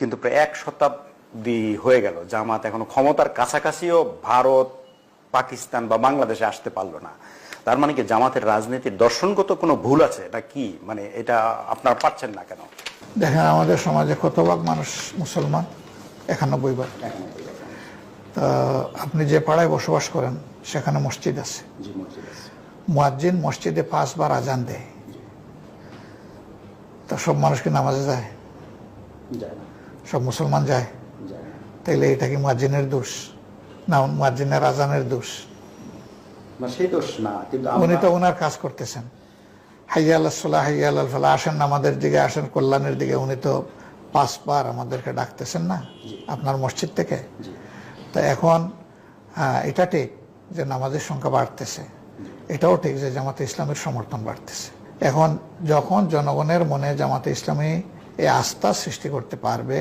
কিন্তু প্রায় 1 শতাব্দী হয়ে গেল, জামাত এখনো ক্ষমতার কাছাকাছিও ভারত, পাকিস্তান বা বাংলাদেশে আসতে পারলো না। তার মানে কি জামাতের রাজনীতির দর্শনগত কোনো ভুল আছে না কি? মানে এটা আপনারা পাচ্ছেন না কেন? দেখেন, আমাদের সমাজে কত ভাগ মানুষ মুসলমান? 91 ভাগ। তা আপনি যে পাড়ায় বসবাস করেন সেখানে মসজিদ আছে, মুয়াজ্জিন মসজিদে 5 বার আজান দেয়, তা সব মানুষ কি নামাজে যায়? সব মুসলমান যায়? তাইলে এটা কি মুয়াজ্জিনের দোষ না মুয়াজ্জিনের আজানের দোষ? উনি তো ওনার কাজ করতেছেন, হাইয়া আলাস সালাহ হাইয়া আলাল ফালাহ, আসেন আমাদের দিকে, আসেন কল্যাণের দিকে। উনি তো 5 বার আমাদেরকে ডাকতেছেন না আপনার মসজিদ থেকে। তা এখন এটা ঠিক যে নামাজের সংখ্যা বাড়তেছে, এটাও ঠিক যে জামাতে ইসলামের সমর্থন বাড়তেছে। এখন যখন জনগণের মনে জামাতে ইসলামী এই আস্থা সৃষ্টি করতে পারবে,